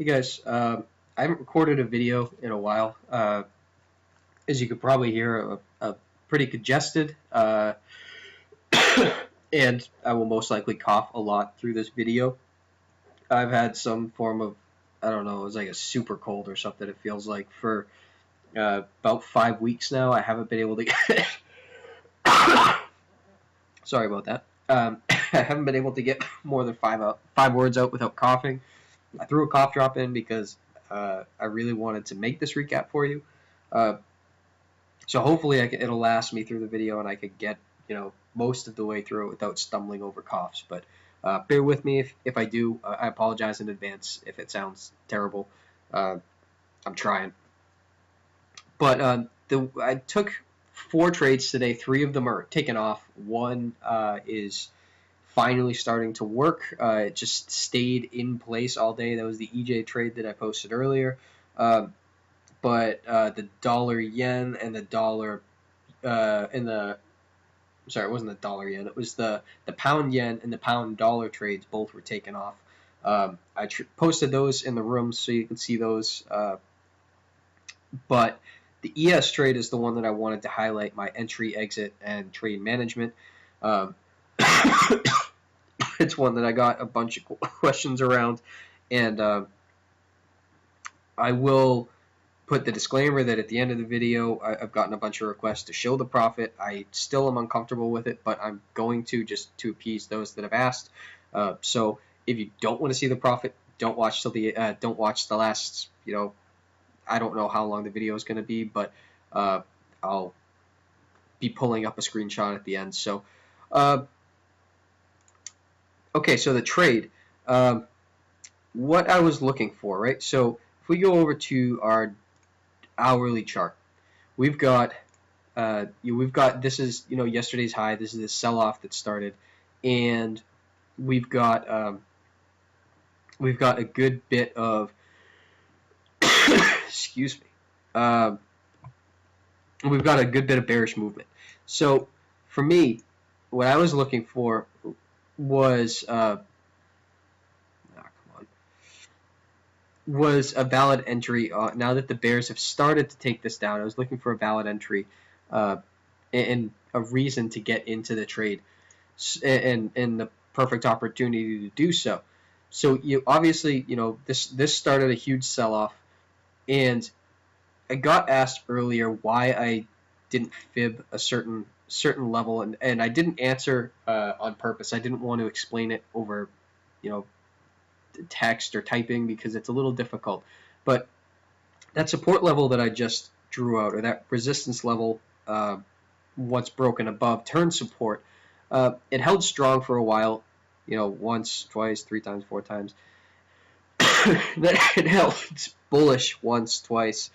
Hey guys, I haven't recorded a video in a while. As you could probably hear, I'm pretty congested, and I will most likely cough a lot through this video. I've had some form of, I don't know, it was like a super cold or something, it feels like, for about 5 weeks now. I haven't been able to get. Sorry about that. I haven't been able to get more than five words out without coughing. I threw a cough drop in because I really wanted to make this recap for you. Uh, so hopefully it'll last me through the video and I could get most of the way through it without stumbling over coughs. But bear with me if I do. I apologize in advance if it sounds terrible. I'm trying. But I took 4 trades today. 3 of them are taken off. One is finally starting to work. It just stayed in place all day. That was the EJ trade that I posted earlier. But the dollar yen and the dollar and the sorry, it wasn't the dollar yen. It was the pound yen and the pound dollar trades. Both were taken off. I posted those in the room so you can see those. But the ES trade is the one that I wanted to highlight. My entry, exit, and trade management. It's one that I got a bunch of questions around, and I will put the disclaimer that at the end of the video, I've gotten a bunch of requests to show the profit. I still am uncomfortable with it, but I'm going to, just to appease those that have asked. So if you don't want to see the profit, don't watch till the last. I don't know how long the video is going to be, but I'll be pulling up a screenshot at the end. So, okay, so the trade. What I was looking for, right? So if we go over to our hourly chart, we've got this is yesterday's high. This is the sell-off that started, and we've got a good bit of excuse me. We've got a good bit of bearish movement. So for me, what I was looking for was was a valid entry. Now that the bears have started to take this down, I was looking for a valid entry and a reason to get into the trade and the perfect opportunity to do so. So you obviously, this started a huge sell-off, and I got asked earlier why I didn't fib a certain level, and I didn't answer on purpose. I didn't want to explain it over, text or typing because it's a little difficult. But that support level that I just drew out, or that resistance level once broken above turn support, it held strong for a while, once, twice, 3 times, 4 times. Then it held bullish once, twice,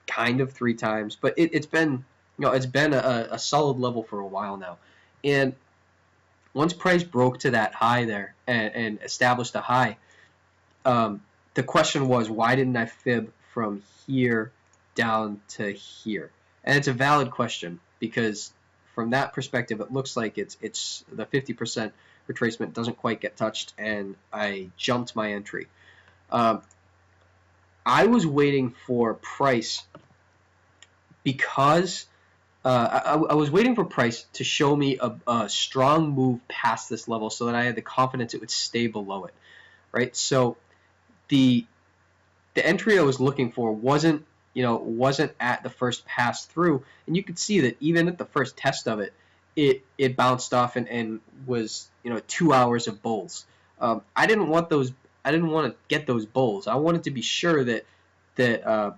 kind of 3 times, but it's been a solid level for a while now. And once price broke to that high there and established a high, the question was, why didn't I fib from here down to here? And it's a valid question because from that perspective, it looks like it's the 50% retracement doesn't quite get touched, and I jumped my entry. I was waiting for price because I was waiting for price to show me a strong move past this level so that I had the confidence it would stay below it, right? So the entry I was looking for wasn't at the first pass through, and you could see that even at the first test of it, it bounced off and was 2 hours of bulls. I didn't want those. I didn't want to get those bulls. I wanted to be sure that the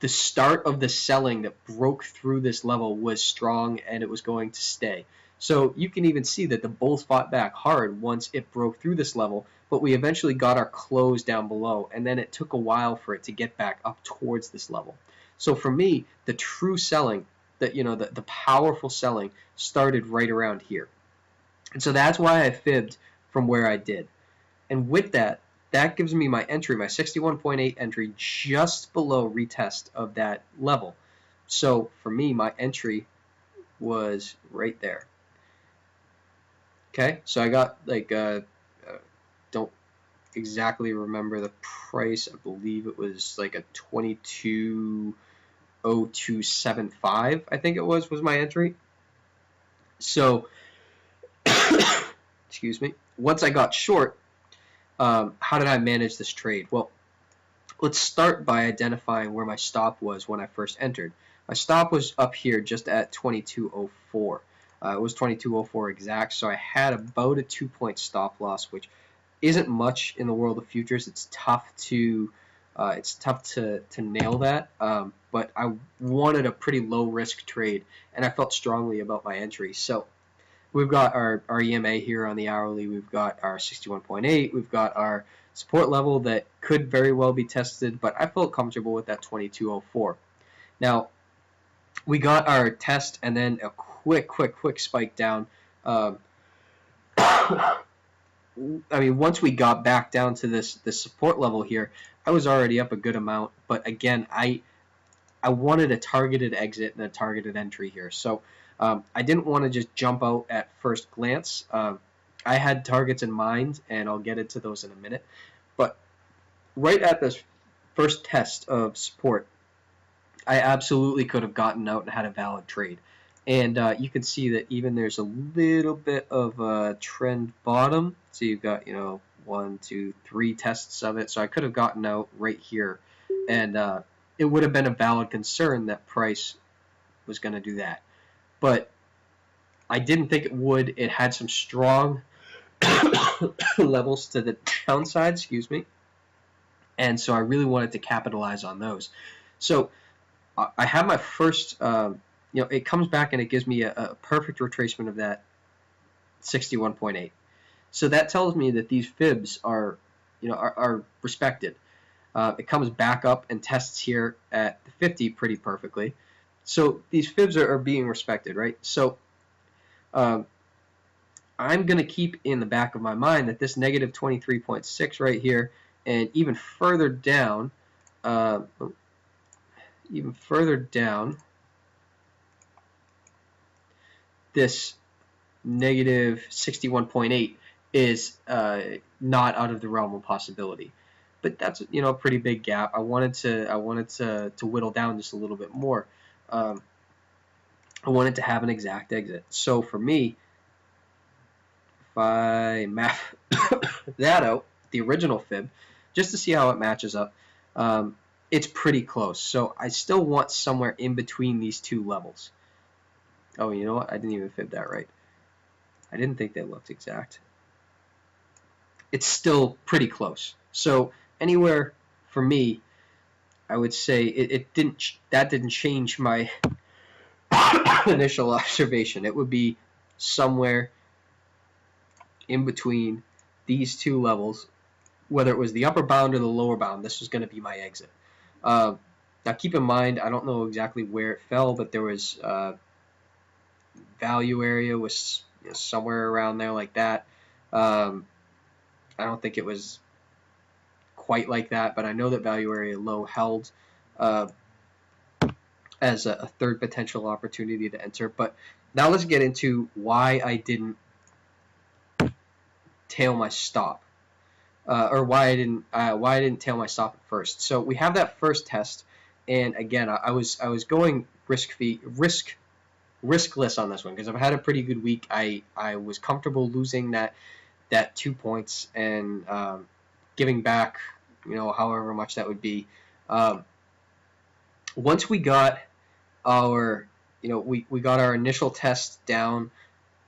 start of the selling that broke through this level was strong and it was going to stay. So you can even see that the bulls fought back hard once it broke through this level, but we eventually got our close down below, and then it took a while for it to get back up towards this level. So for me, the true selling, the powerful selling started right around here. And so that's why I fibbed from where I did. And with that, that gives me my entry, my 61.8 entry, just below retest of that level. So for me, my entry was right there. Okay, so I got don't exactly remember the price. I believe it was like a 22.0275. I think it was my entry. So, excuse me. Once I got short, how did I manage this trade? Well, let's start by identifying where my stop was when I first entered. My stop was up here just at 22.04. It was 22.04 exact, so I had about a 2-point stop loss, which isn't much in the world of futures. It's tough to nail that, but I wanted a pretty low risk trade, and I felt strongly about my entry. So we've got our EMA here on the hourly. We've got our 61.8. We've got our support level that could very well be tested, but I felt comfortable with that 22.04. Now, we got our test and then a quick spike down. I mean, once we got back down to this support level here, I was already up a good amount. But again, I wanted a targeted exit and a targeted entry here. So I didn't want to just jump out at first glance. I had targets in mind, and I'll get into those in a minute. But right at this first test of support, I absolutely could have gotten out and had a valid trade. And you can see that even there's a little bit of a trend bottom. So you've got, 1, 2, 3 tests of it. So I could have gotten out right here. And it would have been a valid concern that price was going to do that. But I didn't think it would. It had some strong levels to the downside, excuse me. And so I really wanted to capitalize on those. So I have my first, it comes back and it gives me a perfect retracement of that 61.8. So that tells me that these fibs are respected. It comes back up and tests here at the 50 pretty perfectly. So these fibs are being respected, right? So I'm going to keep in the back of my mind that this negative 23.6 right here, and even further down, this negative 61.8 is not out of the realm of possibility. But that's a pretty big gap. I wanted to whittle down just a little bit more. I wanted to have an exact exit. So for me, if I map that out, the original fib, just to see how it matches up, it's pretty close. So I still want somewhere in between these two levels. Oh, you know what? I didn't even fib that right. I didn't think they looked exact. It's still pretty close. So anywhere for me, I would say that didn't change my initial observation. It would be somewhere in between these two levels, whether it was the upper bound or the lower bound. This was going to be my exit. Now keep in mind, I don't know exactly where it fell, but there was value area was somewhere around there like that. I don't think it was quite like that, but I know that value area low held as a third potential opportunity to enter. But now let's get into why I didn't tail my stop, or why I didn't tail my stop at first. So we have that first test, and again, I was going riskless on this one because I've had a pretty good week. I was comfortable losing that 2 points and giving back, however much that would be. Once we got our, we got our initial test down,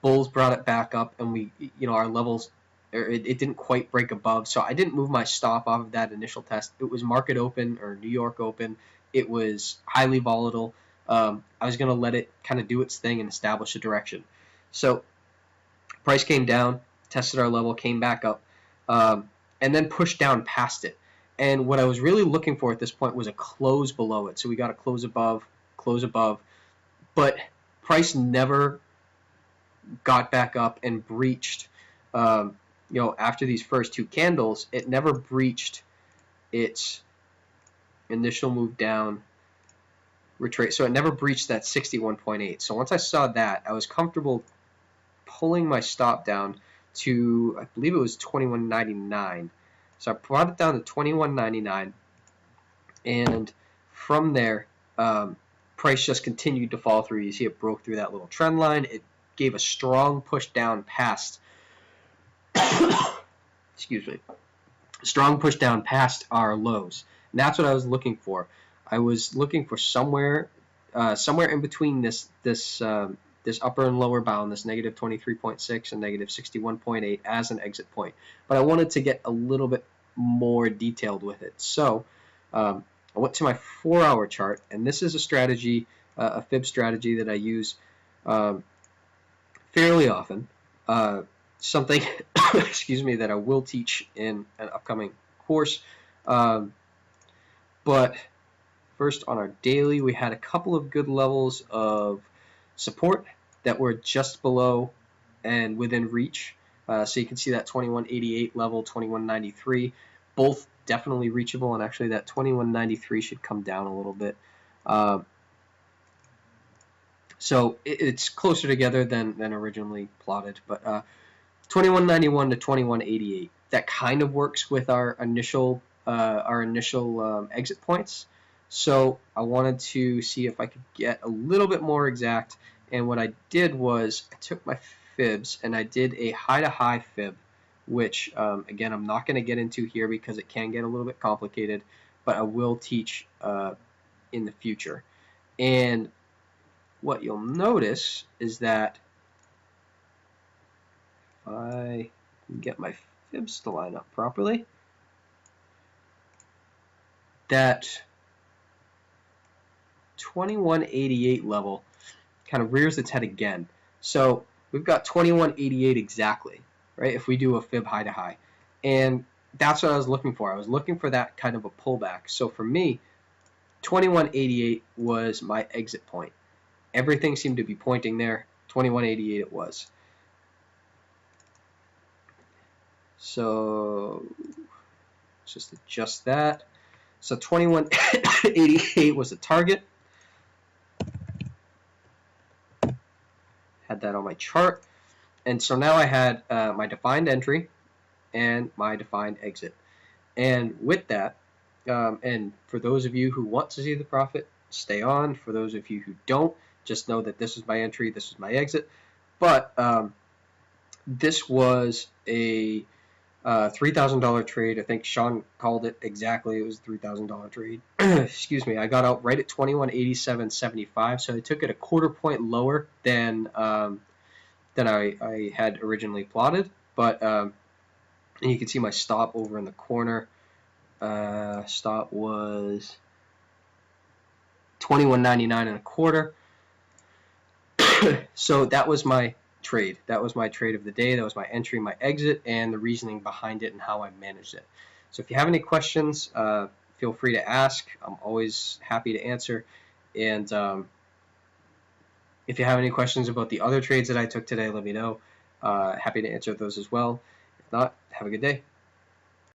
bulls brought it back up, and we, our levels, it didn't quite break above. So I didn't move my stop off of that initial test. It was market open or New York open. It was highly volatile. I was going to let it kind of do its thing and establish a direction. So price came down, tested our level, came back up, and then pushed down past it. And what I was really looking for at this point was a close below it. So we got a close above, but price never got back up and breached. After these first two candles, it never breached its initial move down, retrace. So it never breached that 61.8. So once I saw that, I was comfortable pulling my stop down to, I believe it was 21.99. So I brought it down to $21.99, and from there, price just continued to fall through. You see it broke through that little trend line. It gave a strong push down past excuse me, strong push down past our lows. And that's what I was looking for. I was looking for somewhere in between this upper and lower bound, this negative 23.6 and negative 61.8 as an exit point. But I wanted to get a little bit more detailed with it. So I went to my 4-hour chart, and this is a strategy, a fib strategy that I use fairly often. Something, excuse me, that I will teach in an upcoming course. But first, on our daily, we had a couple of good levels of support that were just below and within reach. So you can see that 2188 level, 2193, both definitely reachable, and actually that 2193 should come down a little bit. So it's closer together than originally plotted, but 2191 to 2188. That kind of works with our initial exit points. So I wanted to see if I could get a little bit more exact. And what I did was I took my fibs and I did a high-to-high fib, which again I'm not going to get into here because it can get a little bit complicated, but I will teach in the future. And what you'll notice is that if I can get my fibs to line up properly, that 2188 level kind of rears its head again. So we've got 2188 exactly, right? If we do a fib high to high. And that's what I was looking for. I was looking for that kind of a pullback. So for me, 2188 was my exit point. Everything seemed to be pointing there. 2188 it was. So let's just adjust that. So 2188 was the target. Had that on my chart. And so now I had my defined entry and my defined exit. And with that, and for those of you who want to see the profit, stay on. For those of you who don't, just know that this is my entry, this is my exit. But this was a $3,000 trade. I think Sean called it exactly. It was a $3,000 trade. Excuse me. I got out right at 2187.75, so I took it a quarter point lower than I had originally plotted. But and you can see my stop over in the corner. Stop was 21.99 and a quarter. So that was my trade. That was my trade of the day. That was my entry, my exit, and the reasoning behind it and how I managed it. So if you have any questions, feel free to ask. I'm always happy to answer. And if you have any questions about the other trades that I took today, let me know. Happy to answer those as well. If not, have a good day.